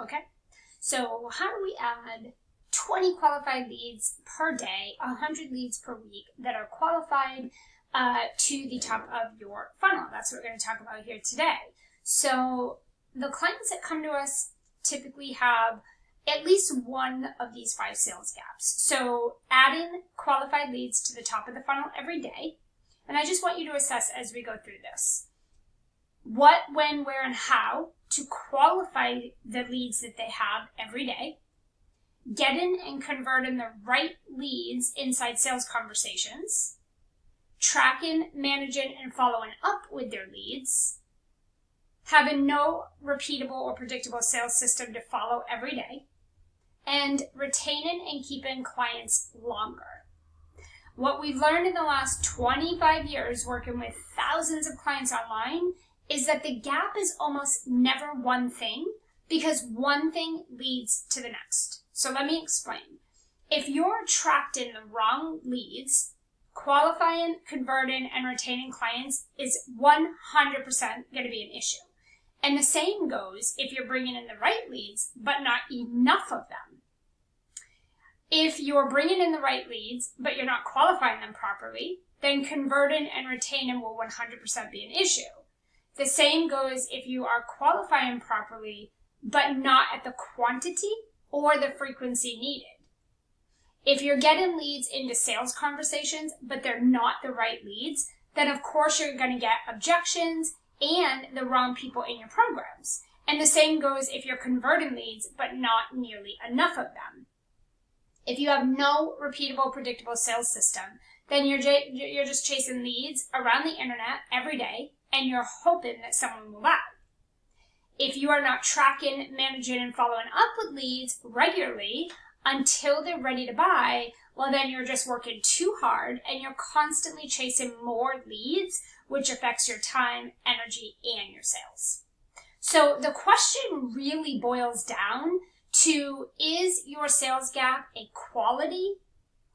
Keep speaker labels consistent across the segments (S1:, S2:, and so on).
S1: okay? So how do we add 20 qualified leads per day, 100 leads per week that are qualified to the top of your funnel? That's what we're going to talk about here today. So the clients that come to us typically have at least one of these 5 sales gaps. So adding qualified leads to the top of the funnel every day. And I just want you to assess as we go through this. What, when, where, and how to qualify the leads that they have every day. Getting and converting the right leads inside sales conversations. Tracking, managing, and following up with their leads. Having no repeatable or predictable sales system to follow every day. And retaining and keeping clients longer. What we've learned in the last 25 years working with thousands of clients online is that the gap is almost never one thing, because one thing leads to the next. So let me explain. If you're attracting the wrong leads, qualifying, converting, and retaining clients is 100% going to be an issue. And the same goes if you're bringing in the right leads, but not enough of them. If you're bringing in the right leads, but you're not qualifying them properly, then converting and retaining will 100% be an issue. The same goes if you are qualifying properly, but not at the quantity or the frequency needed. If you're getting leads into sales conversations, but they're not the right leads, then of course you're going to get objections and the wrong people in your programs. And the same goes if you're converting leads, but not nearly enough of them. If you have no repeatable, predictable sales system, then you're just chasing leads around the internet every day, and you're hoping that someone will buy. If you are not tracking, managing, and following up with leads regularly until they're ready to buy, well, then you're just working too hard, and you're constantly chasing more leads, which affects your time, energy, and your sales. So the question really boils down to, is your sales gap a quality,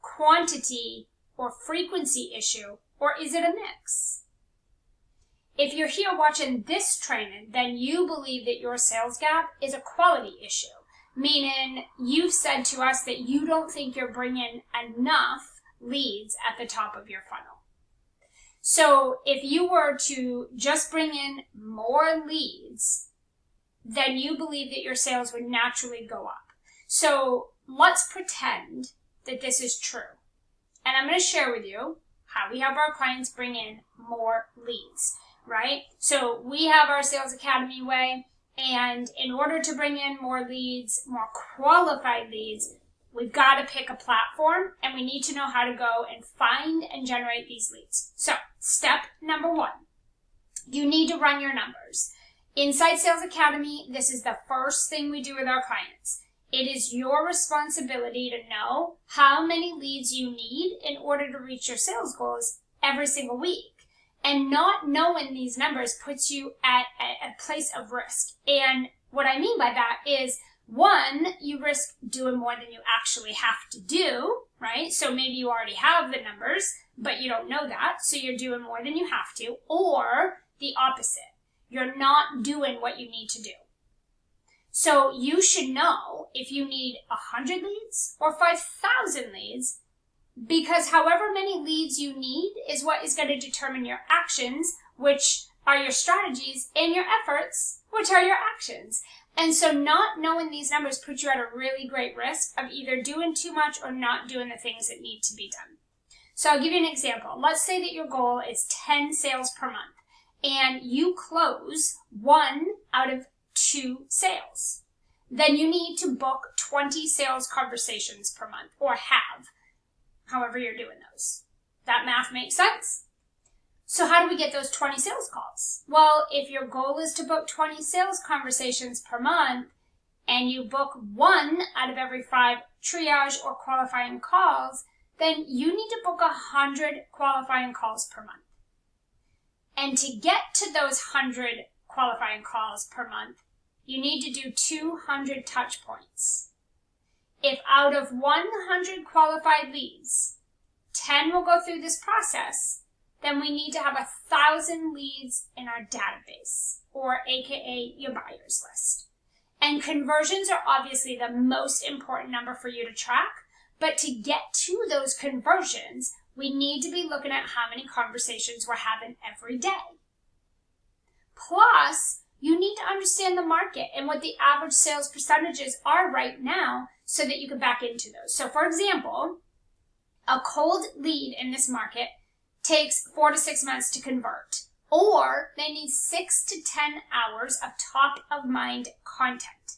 S1: quantity, or frequency issue, or is it a mix? If you're here watching this training, then you believe that your sales gap is a quality issue, meaning you've said to us that you don't think you're bringing enough leads at the top of your funnel. So if you were to just bring in more leads, then you believe that your sales would naturally go up. So let's pretend that this is true. And I'm going to share with you how we have our clients bring in more leads, right? So we have our Sales Academy way, and in order to bring in more leads, more qualified leads, we've got to pick a platform, and we need to know how to go and find and generate these leads. So step number 1, you need to run your numbers. Inside Sales Academy, this is the first thing we do with our clients. It is your responsibility to know how many leads you need in order to reach your sales goals every single week. And not knowing these numbers puts you at a place of risk. And what I mean by that is, 1, you risk doing more than you actually have to do, right? So maybe you already have the numbers, but you don't know that, so you're doing more than you have to. Or the opposite. You're not doing what you need to do. So you should know if you need 100 leads or 5,000 leads, because however many leads you need is what is going to determine your actions, which are your strategies, and your efforts, which are your actions. And so not knowing these numbers puts you at a really great risk of either doing too much or not doing the things that need to be done. So I'll give you an example. Let's say that your goal is 10 sales per month, and you close 1 out of 2 sales. Then you need to book 20 sales conversations per month, or have, however you're doing those. That math makes sense? So how do we get those 20 sales calls? Well, if your goal is to book 20 sales conversations per month, and you book 1 out of every 5 triage or qualifying calls, then you need to book 100 qualifying calls per month. And to get to those 100 qualifying calls per month, you need to do 200 touch points. If out of 100 qualified leads, 10 will go through this process, then we need to have 1,000 leads in our database, or AKA your buyers list. And conversions are obviously the most important number for you to track. But to get to those conversions, we need to be looking at how many conversations we're having every day. Plus, you need to understand the market and what the average sales percentages are right now so that you can back into those. So for example, a cold lead in this market takes 4 to 6 months to convert, or they need 6 to 10 hours of top of mind content.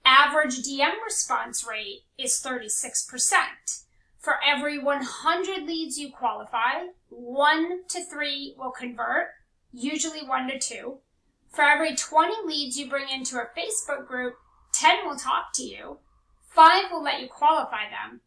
S1: Average DM response rate is 36%. For every 100 leads you qualify, 1 to 3 will convert, usually 1 to 2. For every 20 leads you bring into a Facebook group, 10 will talk to you, 5 will let you qualify them,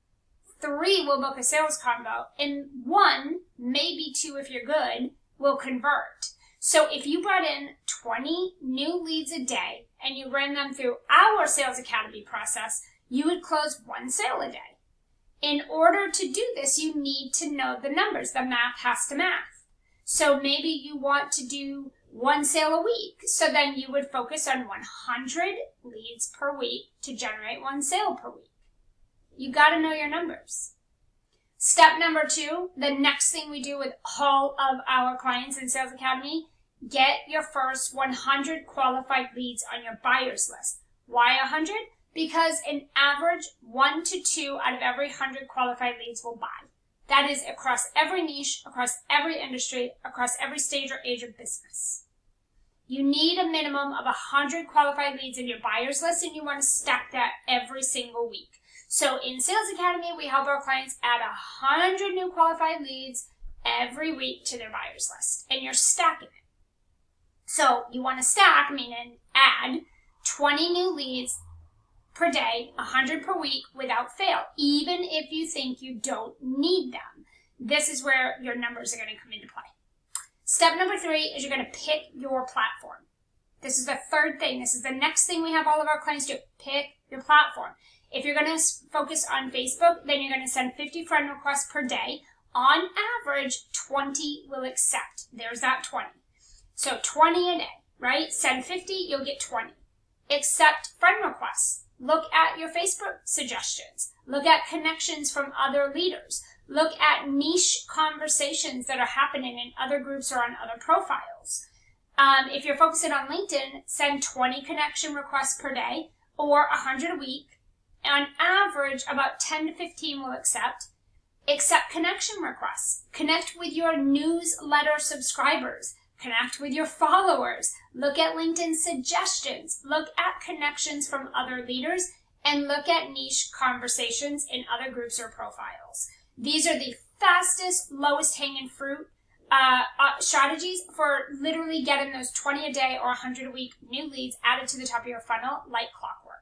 S1: 3 will book a sales combo, and 1, maybe 2 if you're good, will convert. So if you brought in 20 new leads a day and you ran them through our Sales Academy process, you would close 1 sale a day. In order to do this, you need to know the numbers. The math has to math. So maybe you want to do 1 sale a week. So then you would focus on 100 leads per week to generate 1 sale per week. You got to know your numbers. Step number 2, the next thing we do with all of our clients in Sales Academy, get your first 100 qualified leads on your buyers list. Why 100? Because an average 1 to 2 out of every 100 qualified leads will buy. That is across every niche, across every industry, across every stage or age of business. You need a minimum of 100 qualified leads in your buyers list, and you want to stack that every single week. So in Sales Academy, we help our clients add 100 new qualified leads every week to their buyers list, and you're stacking it. So you want to stack, meaning add 20 new leads per day, 100 per week without fail, even if you think you don't need them. This is where your numbers are going to come into play. Step number 3 is you're going to pick your platform. This is the third thing. This is the next thing we have all of our clients do. Pick your platform. If you're going to focus on Facebook, then you're going to send 50 friend requests per day. On average, 20 will accept. There's that 20. So 20 a day, right? Send 50, you'll get 20. Accept friend requests. Look at your Facebook suggestions. Look at connections from other leaders. Look at niche conversations that are happening in other groups or on other profiles. If you're focusing on LinkedIn, send 20 connection requests per day or 100 a week. On average, about 10 to 15 will accept. Accept connection requests. Connect with your newsletter subscribers. Connect with your followers. Look at LinkedIn suggestions. Look at connections from other leaders, and look at niche conversations in other groups or profiles. These are the fastest, lowest hanging fruit strategies for literally getting those 20 a day or 100 a week new leads added to the top of your funnel like clockwork.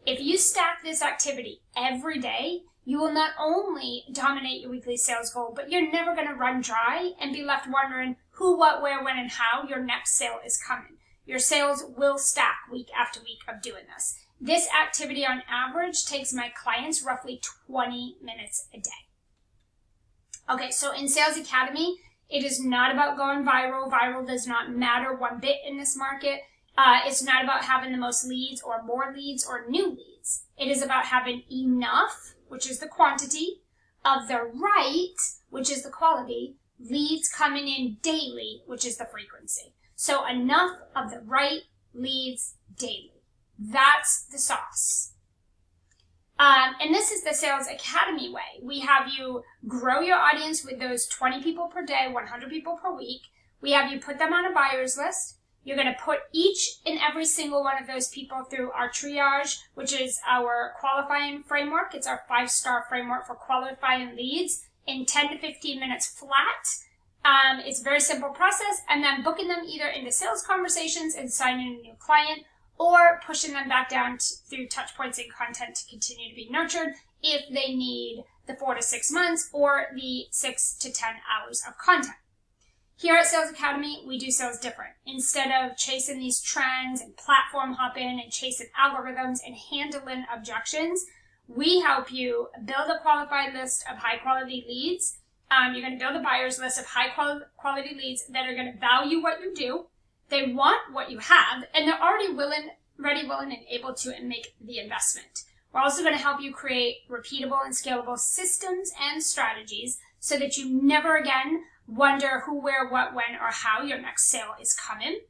S1: If you stack this activity every day, you will not only dominate your weekly sales goal, but you're never going to run dry and be left wondering who, what, where, when, and how your next sale is coming. Your sales will stack week after week of doing this. This activity on average takes my clients roughly 20 minutes a day. Okay, so in Sales Academy, it is not about going viral. Viral does not matter one bit in this market. It's not about having the most leads or more leads or new leads. It is about having enough, which is the quantity, of the right, which is the quality, leads coming in daily, which is the frequency. So enough of the right leads daily. That's the sauce. And this is the Sales Academy way. We have you grow your audience with those 20 people per day, 100 people per week. We have you put them on a buyer's list. You're going to put each and every single one of those people through our triage, which is our qualifying framework. It's our 5-star framework for qualifying leads in 10 to 15 minutes flat. It's a very simple process, and then booking them either into sales conversations and signing a new client, or pushing them back down through touch points and content to continue to be nurtured if they need the 4 to 6 months or the 6 to 10 hours of content. Here at Sales Academy, we do sales different. Instead of chasing these trends and platform hopping and chasing algorithms and handling objections, we help you build a qualified list of high quality leads. You're going to build a buyer's list of high quality leads that are going to value what you do. They want what you have, and they're already willing ready, willing, and able to make the investment. We're also going to help you create repeatable and scalable systems and strategies so that you never again wonder who, where, what, when, or how your next sale is coming.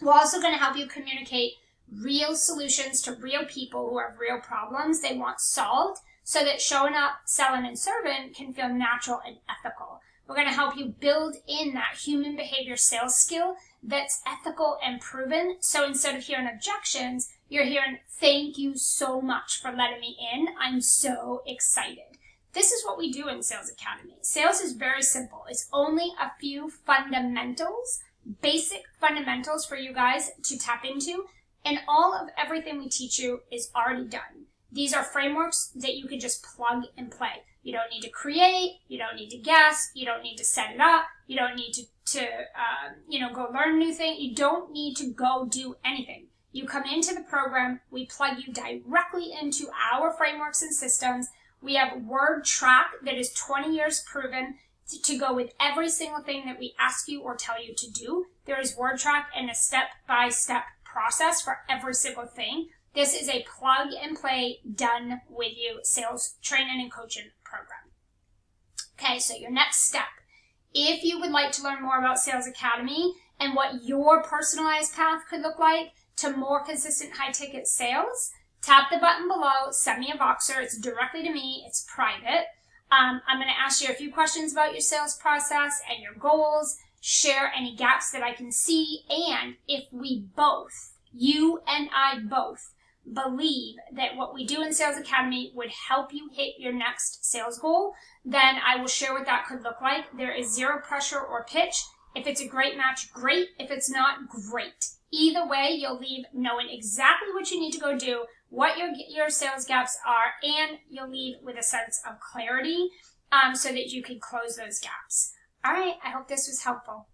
S1: We're also going to help you communicate real solutions to real people who have real problems they want solved so that showing up, selling, and serving can feel natural and ethical. We're going to help you build in that human behavior sales skill that's ethical and proven. So instead of hearing objections, you're hearing, thank you so much for letting me in. I'm so excited. This is what we do in Sales Academy. Sales is very simple. It's only a few fundamentals, basic fundamentals for you guys to tap into. And all of everything we teach you is already done. These are frameworks that you can just plug and play. You don't need to create, you don't need to guess, you don't need to set it up, you don't need to go learn new things. You don't need to go do anything. You come into the program, we plug you directly into our frameworks and systems. We have WordTrack that is 20 years proven to go with every single thing that we ask you or tell you to do. There is WordTrack and a step-by-step process for every single thing. This is a plug and play, done with you sales training and coaching program. Okay, so your next step. If you would like to learn more about Sales Academy and what your personalized path could look like to more consistent high-ticket sales, tap the button below, send me a Voxer. It's directly to me. It's private. I'm going to ask you a few questions about your sales process and your goals, share any gaps that I can see, and if we both, you and I both, believe that what we do in Sales Academy would help you hit your next sales goal, then I will share what that could look like. There is zero pressure or pitch. If it's a great match, great. If it's not, great. Either way, you'll leave knowing exactly what you need to go do, what your sales gaps are, and you'll leave with a sense of clarity so that you can close those gaps. All right, I hope this was helpful.